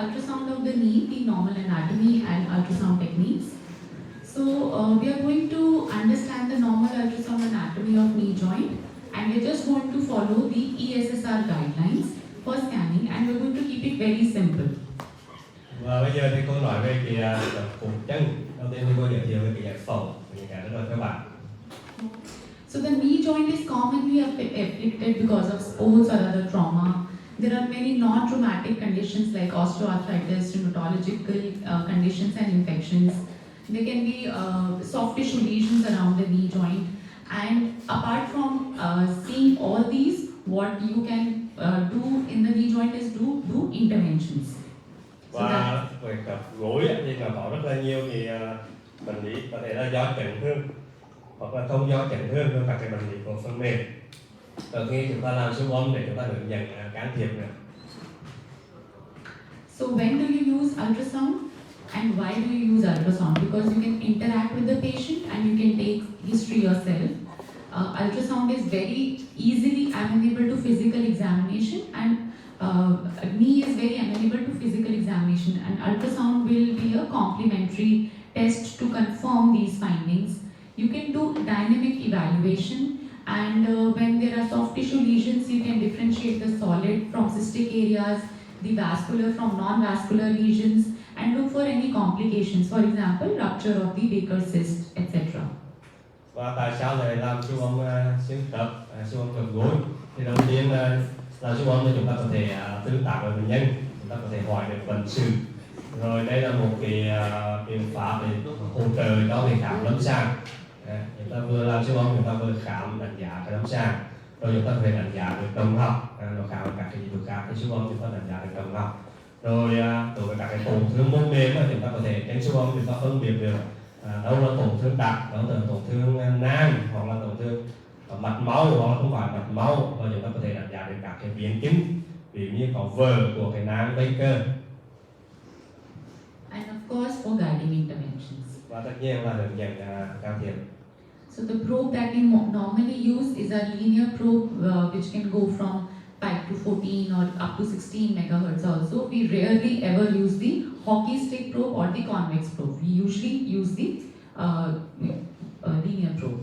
ultrasound of the knee, the normal anatomy and ultrasound techniques. So we are going to understand the normal ultrasound anatomy of knee joint, and we are just going to follow the ESSR guidelines for scanning, and we are going to keep it very simple. Và bây giờ thì cô nói về cái tập cổ chân. Đầu tiên thì cô giới thiệu về cái giải phẫu những cái đó rồi các bạn. So the knee joint is commonly afflicted because of sports or other trauma. There are many non-traumatic conditions like osteoarthritis, rheumatological conditions and infections. There can be soft tissue lesions around the knee joint. And apart from seeing all these, what you can do in the knee joint is do interventions. Và về cặp gối thì là có rất là nhiều thì bệnh lý có thể là do chấn thương hoặc là không do chấn thương do các cái bệnh lý của phần mềm. Từ khi chúng ta làm siêu âm để chúng ta hướng dẫn can thiệp nữa. So when do you use ultrasound and why do you use ultrasound? Because you can interact with the patient and you can take history yourself. Ultrasound is very easily amenable to physical examination, and knee is very amenable to physical examination, and ultrasound will be a complementary test to confirm these findings. You can do dynamic evaluation, and when there are soft tissue lesions, you can differentiate the solid from cystic areas, the vascular from non-vascular lesions, and look for any complications, for example, rupture of the Baker's cyst, etc. Và tại sao lại làm siêu âm xương khớp, siêu âm khớp gối? Thì đầu tiên là siêu âm thì chúng ta có thể tương tác với bệnh nhân, chúng ta có thể hỏi được bệnh sử. Rồi đây là một cái biện pháp để hỗ trợ cho việc khám lâm sàng. Chúng ta vừa làm siêu âm, chúng ta vừa khám đánh giá cái lâm sàng. Rồi chúng ta có thể đánh giá được đồng học, rồi khám các cái dịch khác thì siêu âm chúng ta đánh giá được đồng học. Rồi đối với các cái tổn thương môn mềm chúng ta có thể trên siêu âm chúng ta phân biệt được đâu là tổn thương đặc, đâu là tổn thương nang hoặc là tổn thương mạch máu hoặc là không phải mạch máu, và chúng ta có thể đánh giá được các cái biến chứng ví dụ như có vỡ của cái nang Baker. And of course for guiding interventions. Và tất nhiên là hướng dẫn can thiệp. So the probe that we normally use is a linear probe which can go from 5 to 14 or up to 16 megahertz also. We rarely ever use the hockey stick probe or the convex probe. We usually use the linear probe.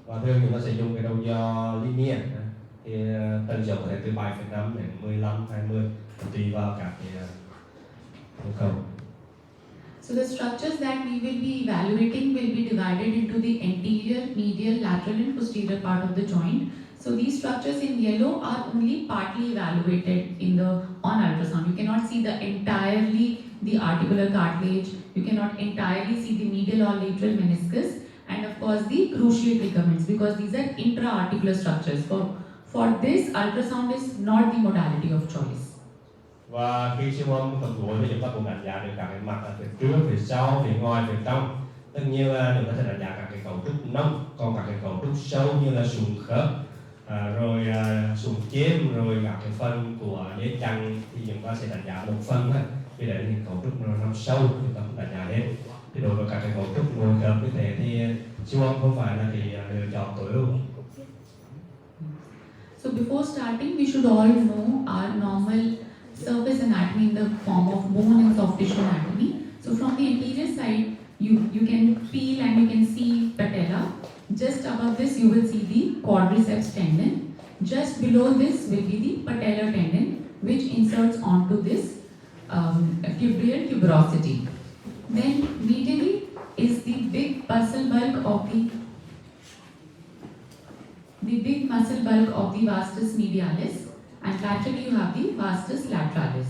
Và thường chúng ta sẽ dùng cái đầu dò linear thì tần số có thể từ 7,5 đến 15, 20 tùy vào các cái nhu cầu. So the structures that we will be evaluating will be divided into the anterior, medial, lateral and posterior part of the joint. So these structures in yellow are only partly evaluated on ultrasound. You cannot see entirely the articular cartilage. You cannot entirely see the medial or lateral meniscus, and of course the cruciate ligaments, because these are intra-articular structures. For this, ultrasound is not the modality of choice. Và khi siêu âm khớp gối thì chúng ta cũng đánh giá được các cái mặt ở phía trước, phía sau, phía ngoài, phía trong. Tất nhiên là chúng ta sẽ đánh giá các cái cấu trúc nông, còn các cái cấu trúc sâu như là sụn khớp, rồi sụn chêm, rồi các cái phần của dây chằng thì chúng ta sẽ đánh giá một phần thôi. Vì đấy là những cấu trúc nó nằm sâu, chúng ta cũng đánh giá hết. Thì đối với các cái cấu trúc ngồi khớp như thế thì siêu âm không phải là cái lựa chọn tối ưu. So before starting, we should all know our normal surface anatomy in the form of bone and soft tissue anatomy. So from the anterior side, you can feel and you can see patella. Just above this, you will see the quadriceps tendon. Just below this will be the patellar tendon, which inserts onto this cubital tuberosity. Then medially is the big muscle bulk of the vastus medialis, and laterally you have the vastus lateralis.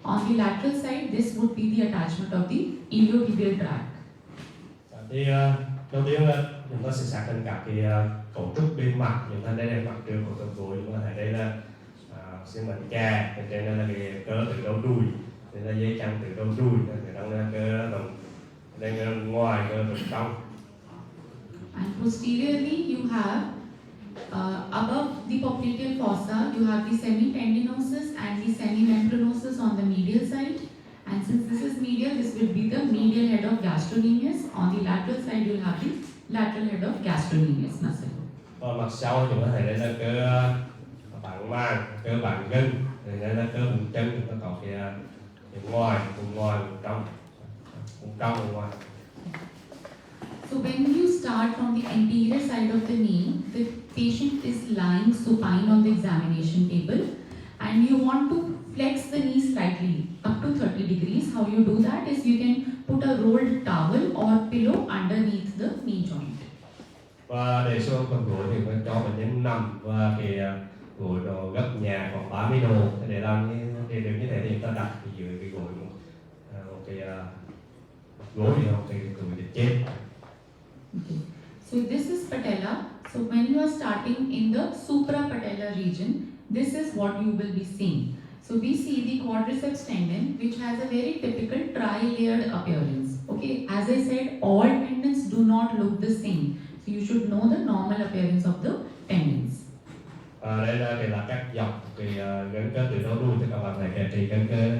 On the lateral side, this would be the attachment of the iliotibial tract. Thì đầu tiên là chúng ta sẽ xác định các cái cấu trúc bên mặt. Chúng ta đây là mặt trước của khớp gối, chúng ta thấy đây là xương bánh chè, trên đây là cái cơ từ đầu đùi, đây là dây chằng từ đầu đùi, ở trong là cơ đồng, đây là ngoài cơ từ trong. And posteriorly, you have above the popliteal fossa, you have the semitendinosus and the semimembranosus on the medial side. And since this is medial, this will be the medial head of gastrocnemius. On the lateral side, you will have the lateral head of gastrocnemius muscle. Còn mặt sau chúng ta thấy đây là cơ bảng màng, cơ bảng gân, đây là cơ vùng chân, chúng ta có cái vùng ngoài, vùng trong, vùng ngoài. So when you start from the anterior side of the knee, the patient is lying supine on the examination table and you want to flex the knee slightly up to 30 degrees. How you do that is you can put a rolled towel or pillow underneath the knee joint. Và để siêu âm cầm gối thì phải cho bệnh nhân nằm và cái gối nó gấp nhà khoảng 30 độ. Để làm để được như thế thì chúng ta đặt dưới cái gối một cái gối thì một cái túi để chết. Okay. So this is patella. So when you are starting in the suprapatellar region, this is what you will be seeing. So we see the quadriceps tendon, which has a very typical tri-layered appearance. Okay, as I said, all tendons do not look the same. So you should know the normal appearance of the tendons. Đây là các dọc cái gân cơ từ đầu đuôi, các bạn thấy cái gân cơ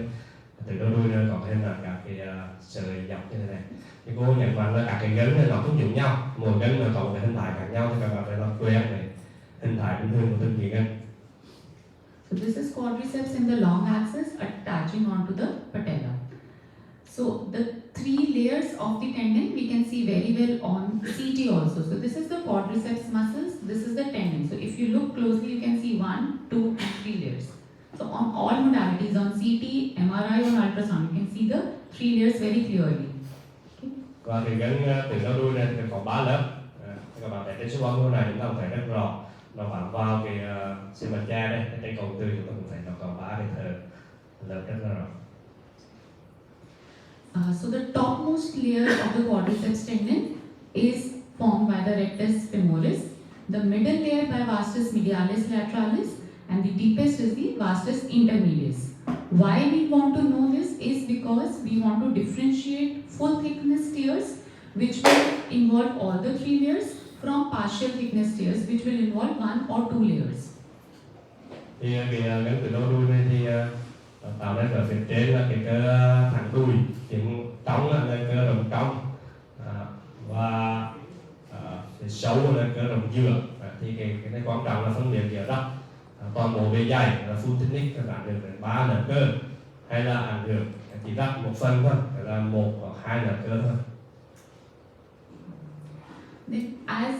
từ đầu đuôi nó có thêm là các cái sợi dọc như thế này. Thì cô nhận rằng là các cái gân này nó không giống nhau, mỗi gân nó có một cái hình thái khác nhau, thì các bạn phải làm quen với hình thái bình thường của từng cái gân. So this is quadriceps in the long axis attaching onto the patella. So the three layers of the tendon we can see very well on CT also. So this is the quadriceps muscles, this is the tendon. So if you look closely, you can see 1, 2 and 3 layers. So on all modalities, on CT, MRI or ultrasound, you can see the 3 layers very clearly. Và cái gân từ đầu đuôi này thì có 3 lớp. Các bạn thấy trên số bóng này chúng ta cũng thấy rất rõ. Nó bám vào cái xương bạch da đây, trên cầu tư chúng ta cũng thấy nó có 3 cái lớp rất là rõ. So the topmost layer of the quadriceps tendon is formed by the rectus femoris, the middle layer by vastus medialis lateralis, and the deepest is the vastus intermedius. Why we want to know this is because we want to differentiate full thickness tears, which will involve all the 3 layers, from partial thickness tears, which will involve 1 or 2 layers. Thì cái gân từ đầu đuôi này thì tạo nên ở phía trên là cái cơ thẳng đùi, tiếng trống là cơ đồng trong, và phía sâu là cơ đồng giữa. Thì cái này quan trọng là phân biệt giữa đó. Toàn bộ bề dày là full thickness các bạn được 3 lớp cơ, hay là ảnh hưởng chỉ đắp một phần thôi, là 1 hoặc 2 lớp cơ thôi. Then as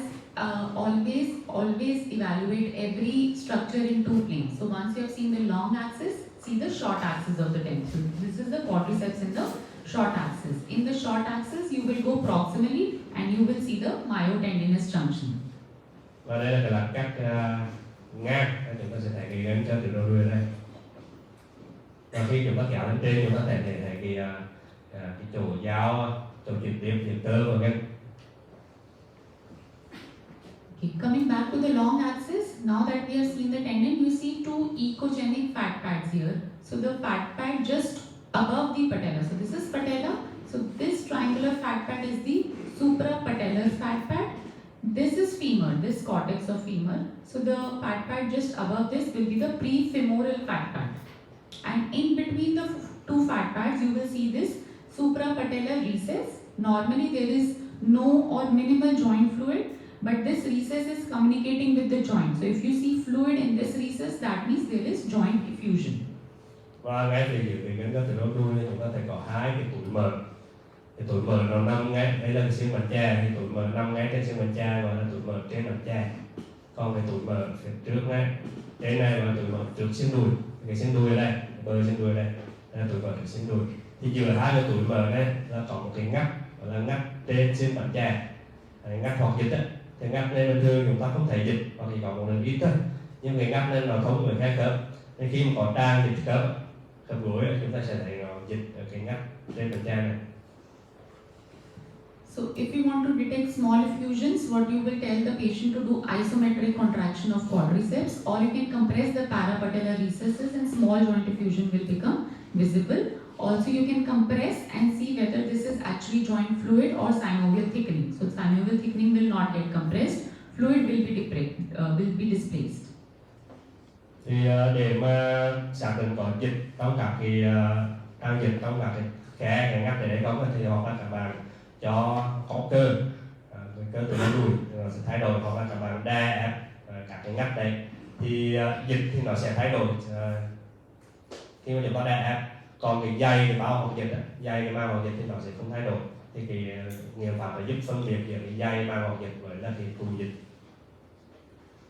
always evaluate every structure in 2 planes. So once you have seen the long axis, see the short axis of the tendon. So this is the quadriceps in the short axis. In the short axis, you will go proximally and you will see the myotendinous junction. Và đây là các ngang, chúng ta sẽ thấy cái gân chân từ đầu đuôi đây. Và khi chúng ta kéo lên trên, chúng ta thấy cái chỗ giao, chỗ chuyển tiếp tơ và gân. Okay, coming back to the long axis, now that we have seen the tendon, you see 2 echogenic fat pads here. So the fat pad just above the patella. So this is patella. So this triangular fat pad is the suprapatellar fat pad. This is femur, this cortex of femur. So the fat pad just above this will be the prefemoral fat pad. And in between the 2 fat pads, you will see this suprapatellar recess. Normally there is no or minimal joint fluid, but this recess is communicating with the joint. So if you see fluid in this recess, that means there is joint effusion. Và ngay từ giữa cái gân từ đầu đuôi này chúng ta thấy có 2 cái túi mỡ. Cái túi mỡ nó nằm ngay, đây là cái xương bạch da, cái túi mỡ nằm ngay trên xương bạch da gọi là túi mỡ trên bạch da. Còn cái túi mỡ phía trước này, trên này gọi là túi mỡ trước xương đùi. Cái xương đùi ở đây, bờ xương đùi đây, đây là túi mỡ trước xương đùi. Thì giữa 2 cái túi mỡ này là có một cái ngắt, gọi là ngắt trên xương bạch da, ngắt hoặc dịch đấy. Thì ngắt nên bình thường chúng ta không thấy dịch, hoặc chỉ có một lần ít thôi. Nhưng cái ngắt nên nó thông với hai khớp. Nên khi mà có tràn dịch khớp gối, chúng ta sẽ thấy nó dịch ở cái ngắt trên bạch da này. So if you want to detect small effusions, what you will tell the patient to do isometric contraction of quadriceps, or you can compress the parapatellar recesses and small joint effusion will become visible. Also you can compress and see whether this is actually joint fluid or synovial thickening. So synovial thickening will not get compressed, fluid will be displaced. Thì để mà xác định có dịch trong các cái đang dịch trong các cái ngắt để đấy có thì hoặc là các bạn cho có cơ từ đầu đuôi nó sẽ thay đổi, hoặc là các bạn đè ép các cái ngắt đấy thì dịch thì nó sẽ thay đổi khi mà chúng ta đè ép. Còn cái dây cái bao hoạt dịch, dây cái màng hoạt dịch thì nó sẽ không thay đổi. Thì cái nghiệm pháp là giúp phân biệt giữa cái dây màng hoạt dịch với là cái trụ dịch.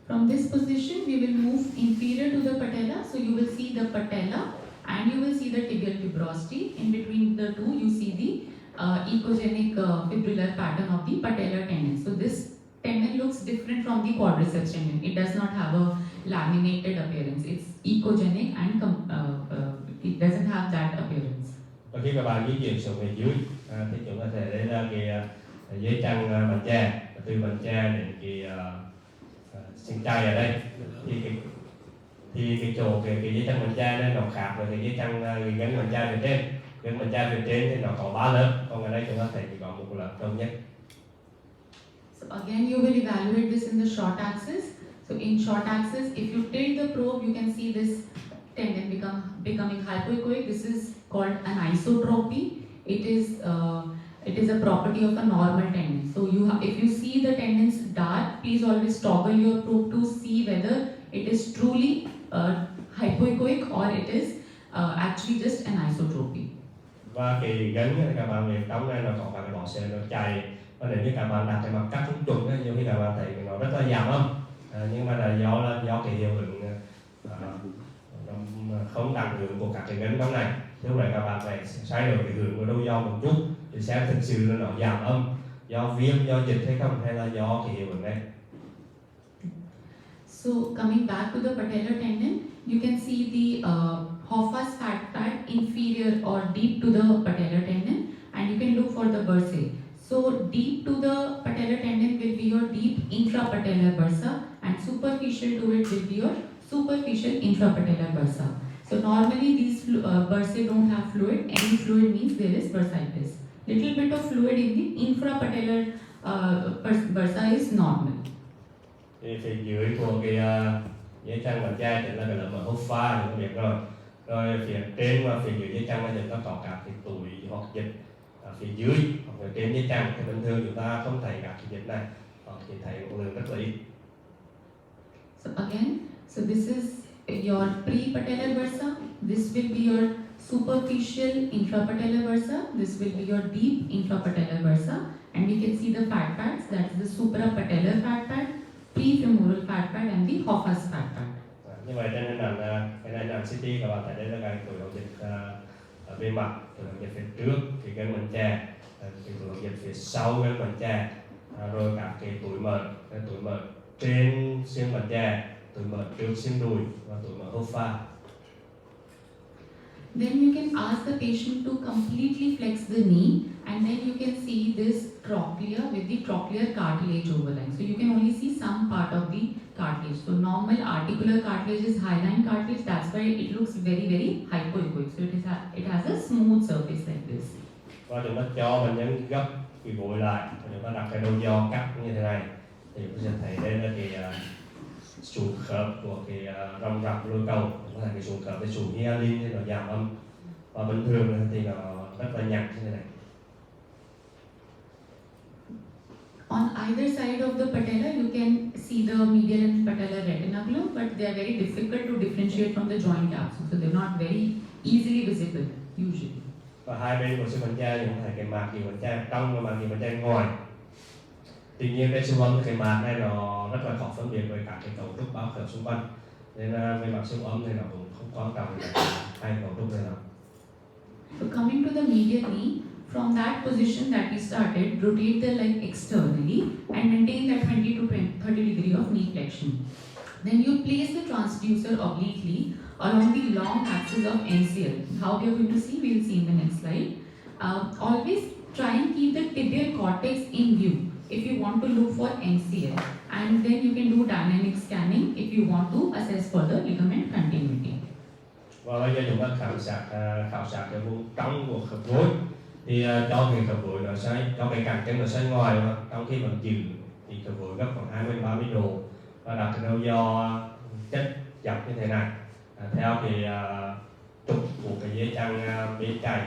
From this position, we will move inferior to the patella. So you will see the patella and you will see the tibial tuberosity. In between the two, you see the echogenic fibrillar pattern of the patellar tendon. So this tendon looks different from the quadriceps tendon. It does not have a laminated appearance. It's echogenic and it doesn't have that appearance. Và khi các bạn di chuyển xuống phía dưới thì chúng ta sẽ thấy là cái dây chằng bánh chè, từ bánh chè đến cái xương chày ở đây thì cái chỗ cái dây chằng bánh chè này nó khác với cái dây chằng cái gân bánh chè phía trên. Gân bánh chè phía trên thì nó có 3 lớp, còn ở đây chúng ta thấy chỉ có một lớp đồng nhất. So again, you will evaluate this in the short axis. So in short axis, if you tilt the probe, you can see this tendon becoming hypoechoic. This is called anisotropy. It is a property of a normal tendon. So if you see the tendons dark, please always toggle your probe to see whether it is truly hypoechoic or it is actually just anisotropy. Và cái gân thì các bạn về trong này nó có các cái bọ xệ nó chày, và nếu như các bạn đặt cái mặt cắt không chuẩn ấy, nhiều khi các bạn thấy nó rất là giảm âm, nhưng mà là do cái hiệu ứng không đẳng hướng của các cái gân trong này. Thế vậy các bạn phải xoay đổi cái hướng của đầu dò một chút để xem thực sự là nó giảm âm do viêm, do dịch hay không, hay là do cái hiệu ứng này. So coming back to the patellar tendon, you can see the Hoffa's fat pad inferior or deep to the patellar tendon, and you can look for the bursae. So deep to the patellar tendon will be your deep intrapatellar bursa, and superficial to it will be your superficial intrapatellar bursa. So normally these bursae don't have fluid. Any fluid means there is bursitis. Little bit of fluid in the infrapatellar bursa is normal. Thì phía dưới của cái dây chằng bánh chè chính là cái lớp hốp pha thì các biết rồi. Rồi phía trên và phía dưới dây chằng là chúng ta có các cái túi hoặc dịch phía dưới hoặc ở trên dây chằng. Thì bình thường chúng ta không thấy các cái dịch này, hoặc chỉ thấy một lượng rất là ít. So again, so this is your pre-patellar bursa. This will be your superficial intrapatellar bursa. This will be your deep intrapatellar bursa, and you can see the fat pads. That is the suprapatellar fat pad, prefemoral fat pad, and the Hoffa's fat pad. Như vậy trên hình ảnh cái này là CT các bạn thấy đây là cái túi hậu dịch ở bên mặt, túi hậu dịch phía trước thì gân bánh chè, cái túi hậu dịch phía sau gân bánh chè, rồi các cái túi mỡ trên xương bánh chè, túi mỡ trước xương đùi và túi mỡ hốp pha. Then you can ask the patient to completely flex the knee, and then you can see this trochlea with the trochlear cartilage overlying. So you can only see some part of the cartilage. So normal articular cartilage is hyaline cartilage. That's why it looks very hypoechoic. So it has a smooth surface like this. Và chúng ta cho bệnh nhân gấp cái gối lại, và chúng ta đặt cái đầu giò cắt như thế này, thì chúng ta sẽ thấy đây là cái sụn khớp của cái răng rạc lôi cầu. Chúng ta thấy cái sụn khớp, cái sụn hyalin thì nó giảm âm, và bình thường thì nó rất là nhạt như thế này. On either side of the patella, you can see the medial and patellar retinaculum, but they are very difficult to differentiate from the joint capsule, so they're not very easily visible usually. Và hai bên của xương bánh chè chúng ta thấy cái mạc gì bánh chè trong và mạc gì bánh chè ngoài. Tuy nhiên cái siêu âm cái mạc này nó rất là khó phân biệt với các cái cấu trúc bao khớp xung quanh, nên về mặt siêu âm thì nó cũng không quan trọng là hai cấu trúc này nào. So coming to the medial knee, from that position that we started, rotate the leg externally and maintain that 20 to 30 degree of knee flexion. Then you place the transducer obliquely along the long axis of MCL. How we are going to see, we will see in the next slide. Always try and keep the tibial cortex in view if you want to look for MCL, and then you can do dynamic scanning if you want to assess further ligament continuity. Và bây giờ chúng ta khảo sát cái vùng trong của khớp gối, thì cho cái khớp gối nó xoay, cho cái cẳng chân nó xoay ngoài, mà trong khi vẫn giữ thì khớp gối gấp khoảng 20-30 độ, và đặt cái đầu giò chất dọc như thế này, theo cái trục của cái dây chằng bên trái,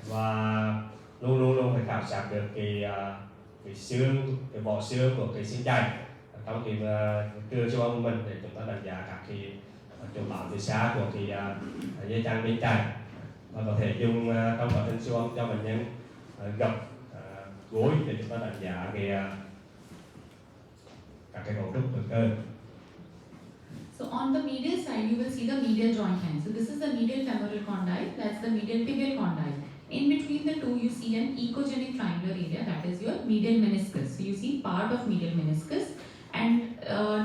và luôn phải khảo sát được cái xương, cái vỏ xương của cái xương chày trong cái trường siêu âm của mình, để chúng ta đánh giá các cái chỗ bám phía xa của cái dây chằng bên trái. và có thể dùng trong quá trình siêu âm cho bệnh nhân gập gối để chúng ta đánh giá các cái cấu trúc của cơ. So on the medial side, you will see the medial joint line. So this is the medial femoral condyle, that's the medial tibial condyle. In between the two, you see an echogenic triangular area, that is your medial meniscus. So you see part of medial meniscus, and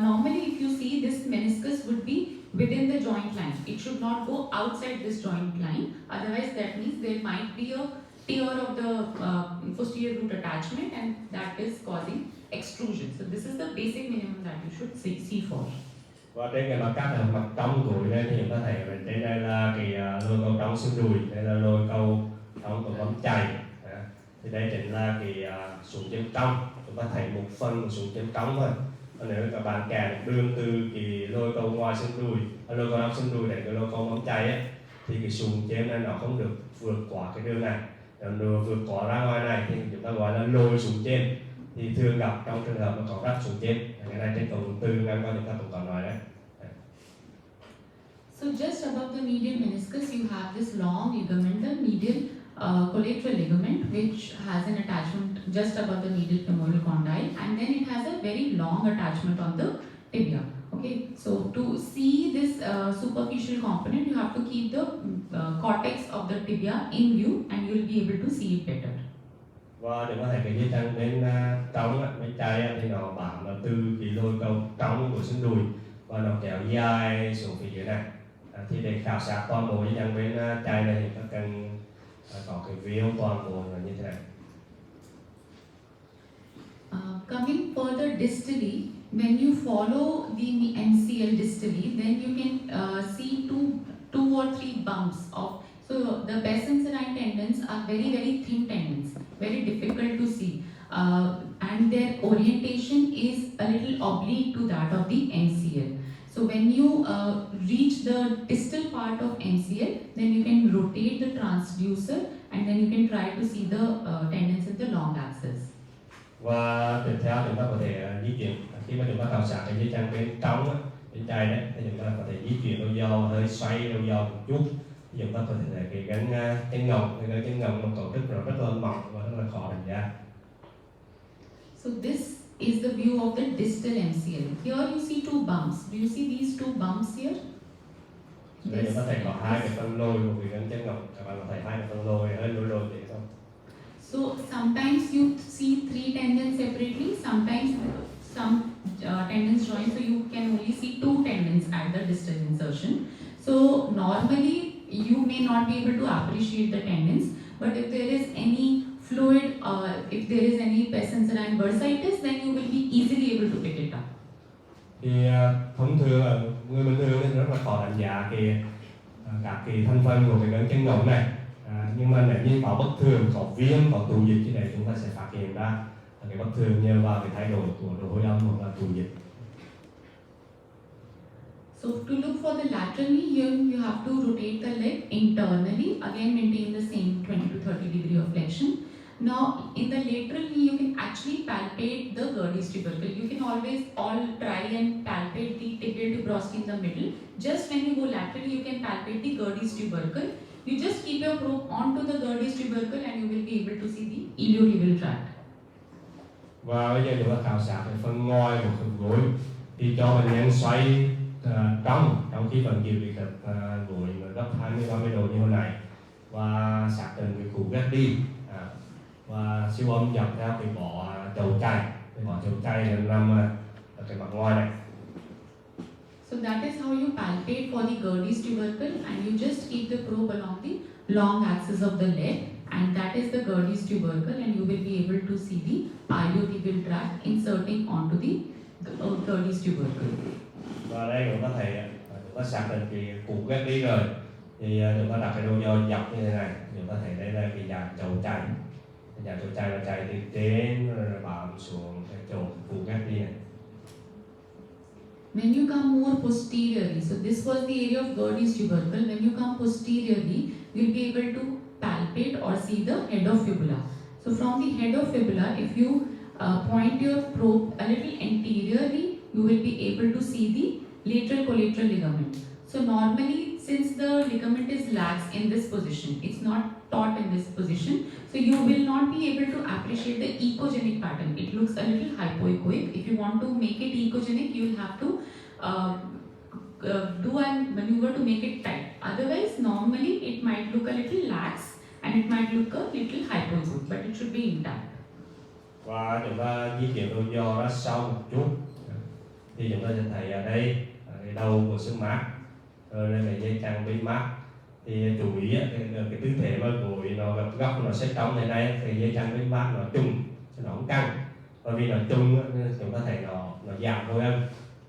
normally if you see, this meniscus would be within the joint line. It should not go outside this joint line, otherwise that means there might be a tear of the posterior root attachment, and that is causing extrusion. So this is the basic minimum that you should see for. Và trên cái mặt cắt là mặt trong đùi đây thì chúng ta thấy bên trên đây là cái lôi cầu trong xương đùi, đây là lôi cầu trong của móng chày. Thì đây chính là cái sụn chân trong, chúng ta thấy một phần của sụn chân trong thôi. Còn nếu các bạn kè được đường từ cái lôi cầu ngoài xương đùi, lôi cầu trong xương đùi đến cái lôi cầu móng chày ấy, thì cái sụn trên này nó không được vượt qua cái đường này, nếu vượt qua ra ngoài này thì chúng ta gọi là lôi sụn trên. Thì thường gặp trong trường hợp nó có rách sụn trên, cái này trên cầu từ ngang qua chúng ta cũng có nói đấy. So just above the medial meniscus, you have this long ligament, the medial collateral ligament, which has an attachment just above the medial femoral condyle, and then it has a very long attachment on the tibia. Okay, so to see this superficial component, you have to keep the cortex of the tibia in view, and you will be able to see it better. Và để có thể cái dây chân bên trống bên trái thì nó bám là từ cái lôi cầu trống của xương đùi và nó kéo dài xuống phía dưới này. Thì để khảo sát toàn bộ dây chân bên trái này thì các cần có cái view toàn bộ là như thế này. Coming further distally, when you follow the MCL distally, then you can see two or three bumps of. So the Bessenserine tendons are very thin tendons, very difficult to see, and their orientation is a little oblique to that of the MCL. So when you reach the distal part of MCL, then you can rotate the transducer, and then you can try to see the tendons in the long axis. Và tiếp theo chúng ta có thể di chuyển khi mà chúng ta khảo sát cái dây chân bên trong bên trái đấy thì chúng ta có thể di chuyển đầu dò hơi xoay đầu dò một chút. Chúng ta có thể thấy cái gân chân ngồng, cái gân chân ngồng nó cấu trúc nó rất là mỏng và rất là khó đánh giá. So this is the view of the distal MCL. Here you see two bumps. Do you see these two bumps here? Đây chúng ta thấy có hai cái phân lồi của cái gân chân ngồng. Các bạn có thấy hai cái phân lồi hơi lồi thế không? So sometimes you see three tendons separately. Sometimes some tendons join, so you can only see two tendons at the distal insertion. So normally you may not be able to appreciate the tendons, but if there is any fluid, if there is any Bessenserine bursitis, then you will be easily able to pick it up. Thì thông thường là người bình thường thì rất là khó đánh giá các cái thành phần của cái gân chân ngồng này. Nhưng mà nếu như có bất thường, có viêm, có tụ dịch thì đấy chúng ta sẽ phát hiện ra cái bất thường nhờ vào cái thay đổi của độ hồi âm hoặc là tụ dịch. So to look for the lateral knee, here you have to rotate the leg internally, again maintain the same 20 to 30 degree of flexion. Now in the lateral knee, you can actually palpate the Gerdy's tubercle. You can always try and palpate the tibial tuberosity in the middle. Just when you go laterally, you can palpate the Gerdy's tubercle. You just keep your probe onto the Gerdy's tubercle and you will be able to see the iliotibial tract. Và bây giờ chúng ta khảo sát cái phần ngoài của khớp gối thì cho bệnh nhân xoay trong khi vẫn giữ cái khớp gối gấp 20-30 độ như hồi này và xác định cái củ ghép đi và siêu âm dọc theo cái bỏ chậu chày nằm ở cái mặt ngoài này. So that is how you palpate for the Gerdy's tubercle, and you just keep the probe along the long axis of the leg, and that is the Gerdy's tubercle, and you will be able to see the iliotibial tract inserting onto the Gerdy's tubercle. Và đây chúng ta thấy chúng ta xác định cái củ ghép đi rồi thì chúng ta đặt cái đầu dò dọc như thế này, chúng ta thấy đây là cái dạng chậu chày. Dạng chậu chày là chày từ trên rồi bám xuống cái chỗ củ ghép đi này. When you come more posteriorly, so this was the area of Gerdy's tubercle. When you come posteriorly, you'll be able to palpate or see the head of fibula. So from the head of fibula, if you point your probe a little anteriorly, you will be able to see the lateral collateral ligament. So normally, since the ligament is lax in this position, it's not taut in this position, so you will not be able to appreciate the echogenic pattern. It looks a little hypoechoic. If you want to make it echogenic, you will have to do a maneuver to make it tight. Otherwise, normally it might look a little lax and it might look a little hypoechoic, but it should be intact. Và chúng ta di chuyển đôi giò ra sau một chút, thì chúng ta sẽ thấy ở đây cái đầu của xương mát, rồi đây là dây chằng bên mát. Thì chú ý cái tư thế mà gối nó gập góc nó sẽ cong thế này, thì dây chằng bên mát nó trùng chứ nó không căng. Bởi vì nó trùng nên chúng ta thấy nó giảm thôi em.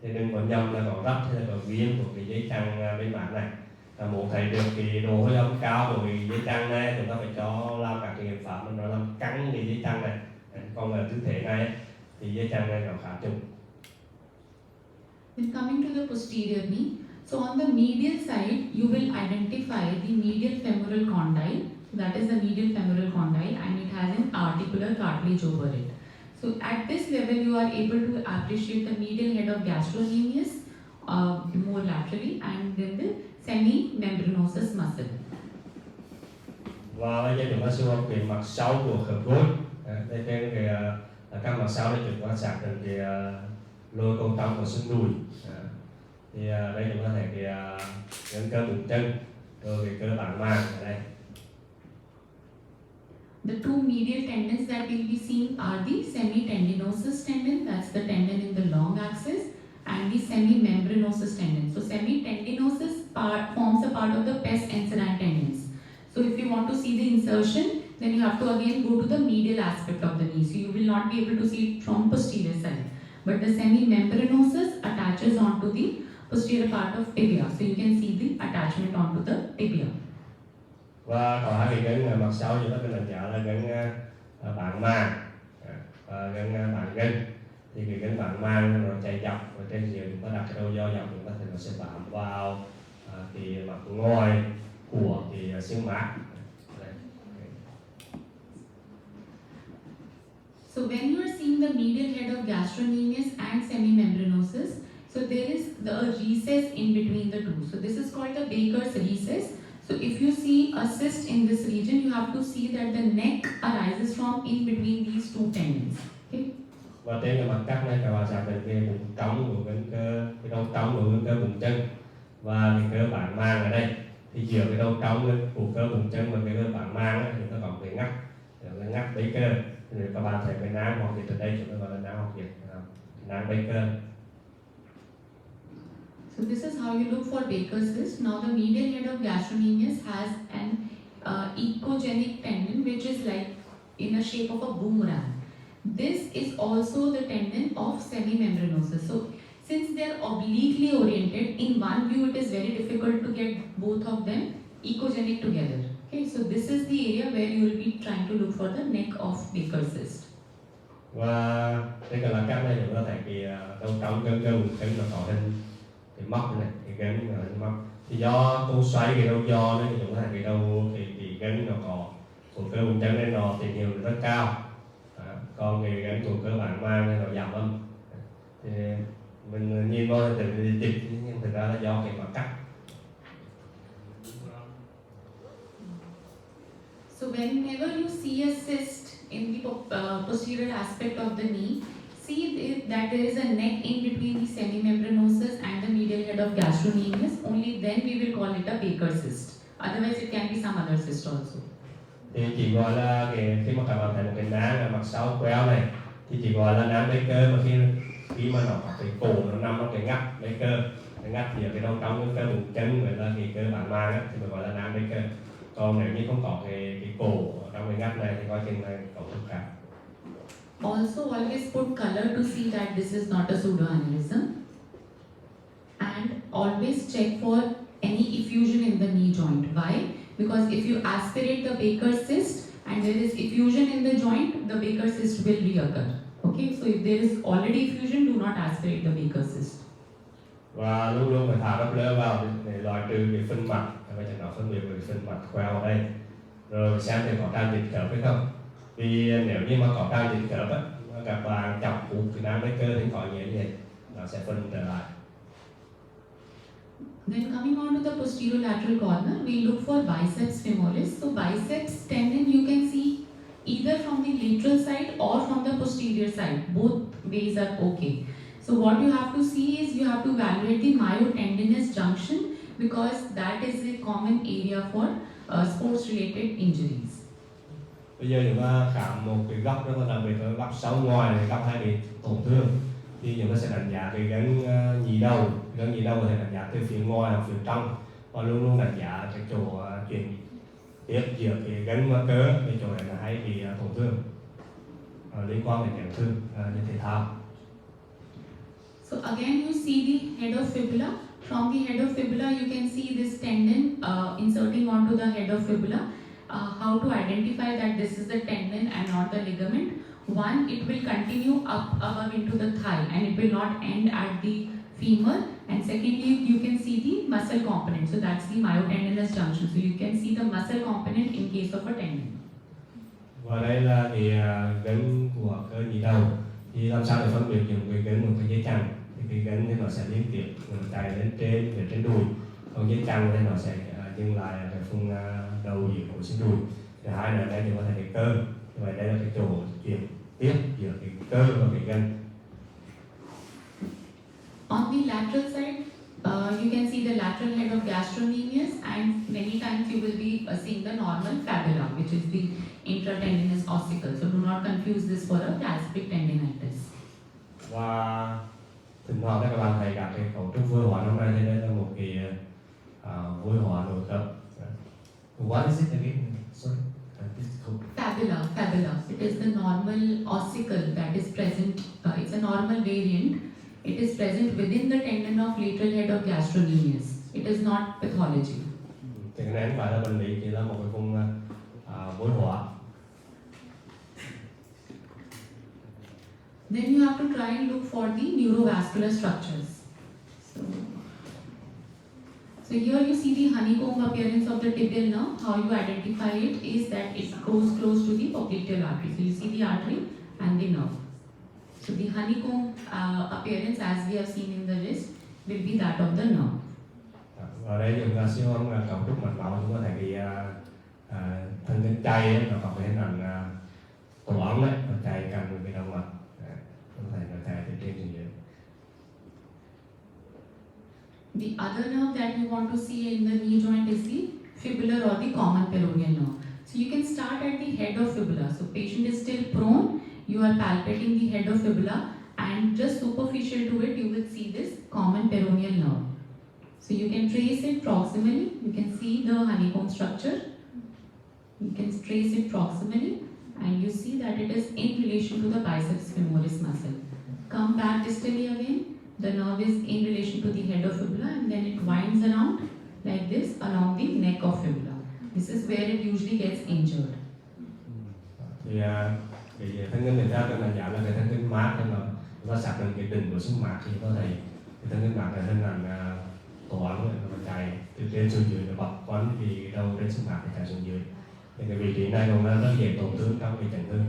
Thì đừng có nhầm là có rách hay là có viêm của cái dây chằng bên mát này. Muốn thấy được cái độ hơi ấm cao của cái dây chằng này, chúng ta phải cho làm các cái nghiệm pháp mà nó làm căng cái dây chằng này. Còn ở tư thế này thì dây chằng này nó khá trùng. Then coming to the posterior knee, so on the medial side, you will identify the medial femoral condyle. That is the medial femoral condyle, and it has an articular cartilage over it. So at this level, you are able to appreciate the medial head of gastrocnemius more laterally, and then the semimembranosus muscle. Và bây giờ chúng ta siêu âm cái mặt sau của khớp gối. Đây trên cái các mặt sau đây chúng ta xác định cái lồi cầu trong của xương đùi. Thì đây chúng ta thấy cái gân cơ bụng chân, rồi cái cơ bản màng ở đây. The two medial tendons that will be seen are the semitendinosus tendon, that's the tendon in the long axis, and the semimembranosus tendon. So semitendinosus forms a part of the pes incident tendons. So if you want to see the insertion, then you have to again go to the medial aspect of the knee. So you will not be able to see it from posterior side. But the semimembranosus attaches onto the posterior part of tibia. So you can see the attachment onto the tibia. Và có hai cái gân mặt sau chúng ta cần đánh giá là gân bản màng và gân bản gân. Thì cái gân bản màng nó chạy dọc và trên dưới chúng ta đặt cái đầu dò dọc, chúng ta thấy nó sẽ bám vào cái mặt ngoài của cái xương mát. So when you are seeing the medial head of gastrocnemius and semimembranosus, so there is a recess in between the two. So this is called the Baker's recess. So if you see a cyst in this region, you have to see that the neck arises from in between these two tendons. Okay? Và trên cái mặt cắt này các bạn xác định cái bụng trống của gân cơ, cái đầu trống của gân cơ bụng chân và cái cơ bản màng ở đây. Thì giữa cái đầu trống của cơ bụng chân và cái cơ bản màng ấy, chúng ta có cái ngắt Baker. Thì các bạn thấy cái nang hoặc dịch ở đây chúng ta gọi là nang hoặc dịch, nang Baker. So this is how you look for Baker's cyst. Now the medial head of gastrocnemius has an echogenic tendon which is like in a shape of a boomerang. This is also the tendon of semimembranosus. So since they are obliquely oriented, in one view it is very difficult to get both of them echogenic together. Okay, so this is the area where you will be trying to look for the neck of Baker's cyst. Và trên cái lá cắt này chúng ta thấy cái đầu trống gân cơ bụng chân nó có hình cái móc này, cái gân là cái móc. Thì do cô xoay cái đầu giò nên chúng ta thấy cái đầu cái gân nó có của cơ bụng chân nên nó tín hiệu rất cao. Còn cái gân của cơ bản màng nên nó giảm âm. Thì mình nhìn vào thì đi chụp nhưng thực ra là do cái mặt cắt. So whenever you see a cyst in the posterior aspect of the knee, see that there is a neck in between the semimembranosus and the medial head of gastrocnemius. Only then we will call it a Baker's cyst. Otherwise, it can be some other cyst also. Thì chỉ gọi là khi mà các bạn thấy một cái nang ở mặt sau queo này thì chỉ gọi là nang Baker, mà khi mà nó có cái cổ nó nằm trong cái ngắt Baker, cái ngắt thì ở cái đầu trong cái bụng chân với là cái cơ bản màng thì mình gọi là nang Baker. Còn nếu như không có cái cổ trong cái ngắt này thì coi chừng là cấu trúc khác. Also, always put color to see that this is not a pseudoaneurysm, and always check for any effusion in the knee joint. Why? Because if you aspirate the Baker's cyst and there is effusion in the joint, the Baker's cyst will reoccur. Okay, so if there is already effusion, do not aspirate the Baker's cyst. Và luôn luôn phải thả đắp lơ vào để loại trừ cái phân mạch, bây giờ nó phân biệt với phân mạch queo ở đây, rồi xem thì có tràn dịch khớp hay không. Vì nếu như mà có tràn dịch khớp á, các bạn chọc hút cái nang Baker thì khỏi nhẹ như vậy, nó sẽ phân trở lại. Then coming on to the posterolateral corner, we look for biceps femoris. So biceps tendon you can see either from the lateral side or from the posterior side. Both ways are okay. So what you have to see is you have to evaluate the myotendinous junction because that is a common area for sports related injuries. Bây giờ chúng ta khám một cái góc rất là đặc biệt, là góc sau ngoài này, góc hay bị tổn thương, thì chúng ta sẽ đánh giá cái gân nhì đầu. Gân nhì đầu có thể đánh giá từ phía ngoài hoặc phía trong, và luôn luôn đánh giá cái chỗ chuyển tiếp giữa cái gân và cơ, cái chỗ này là hay bị tổn thương liên quan đến chấn thương như thể thao. So again you see the head of fibula. From the head of fibula you can see this tendon inserting onto the head of fibula. How to identify that this is the tendon and not the ligament? One, it will continue up above into the thigh and it will not end at the femur. And secondly, you can see the muscle component. So that's the myotendinous junction. So you can see the muscle component in case of a tendon. Và đây là cái gân của cơ nhì đầu. Thì làm sao để phân biệt những cái gân một cái dây chằng? Thì cái gân thì nó sẽ liên tiếp chạy lên trên về trên đùi, còn dây chằng thì nó sẽ dừng lại ở cái vùng đầu giữa cổ xương đùi. Thứ hai là đây thì có thể cái cơ. Như vậy đây là cái chỗ chuyển tiếp giữa cái cơ và cái gân. On the lateral side, you can see the lateral head of gastrocnemius, and many times you will be seeing the normal fibula, which is the intratendinous ossicle. So do not confuse this for a classic tendinitis. Và thỉnh thoảng các bạn thấy các cái cấu trúc vôi hóa năm nay thì đây là một cái vôi hóa nội khớp. What is it again? Sorry. Fibula. It is the normal ossicle that is present. It's a normal variant. It is present within the tendon of lateral head of gastrocnemius. It is not pathology. Thì cái này không phải là bệnh lý, chỉ là một cái vùng vôi hóa. Then you have to try and look for the neurovascular structures. So here you see the honeycomb appearance of the tibial nerve. How you identify it is that it goes close to the popliteal artery. So you see the artery and the nerve. So the honeycomb appearance, as we have seen in the wrist, will be that of the nerve. Ở đây chúng ta siêu âm cấu trúc mạch máu, chúng ta thấy cái thần kinh chay ấy, nó có cái hình ảnh tổ ống đấy, nó chạy càng cái động mạch, chúng ta thấy nó chạy từ trên xuống dưới. The other nerve that you want to see in the knee joint is the fibular or the common peroneal nerve. So you can start at the head of fibula. So patient is still prone, you are palpating the head of fibula, and just superficial to it you will see this common peroneal nerve. So you can trace it proximally, you can see the honeycomb structure, you can trace it proximally, and you see that it is in relation to the biceps femoris muscle. Come back distally again, the nerve is in relation to the head of fibula, and then it winds around like this along the neck of fibula. This is where it usually gets injured. Thì cái thân kinh này ra cần đánh giá là cái thân kinh mát, nhưng mà chúng ta xác định cái đỉnh của xương mát thì có thể cái thân kinh mát là hình ảnh tổ ống này, nó chạy từ trên xuống dưới, nó bọc quanh cái đầu trên xương mát để chạy xuống dưới. Thì cái vị trí này cũng là rất dễ tổn thương trong cái chấn thương.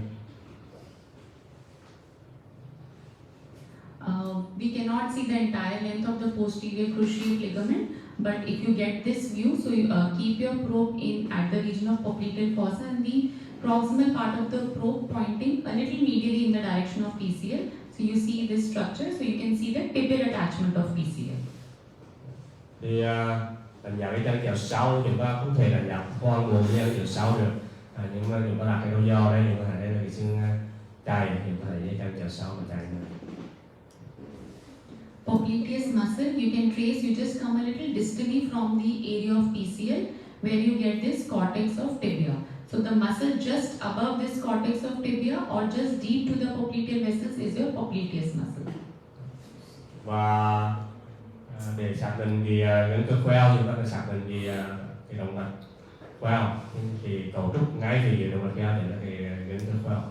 We cannot see the entire length of the posterior cruciate ligament, but if you get this view, so you keep your probe in at the region of popliteal fossa and the proximal part of the probe pointing a little medially in the direction of PCL. So you see this structure, so you can see the tibial attachment of PCL. Thì đánh giá cái chân chéo sau, chúng ta không thể đánh giá toàn bộ cái chân chéo sau được, nhưng mà chúng ta đặt cái đầu giò đây, chúng ta thấy đây là cái xương chày, chúng ta thấy cái chân chéo sau mà chày nữa. Popliteus muscle, you can trace, you just come a little distally from the area of PCL where you get this cortex of tibia. So the muscle just above this cortex of tibia or just deep to the popliteal vessels is your popliteus muscle. Và để xác định cái gân cơ queo, chúng ta phải xác định cái động mạch queo, thì cấu trúc ngay phía dưới động mạch queo để là cái gân cơ queo.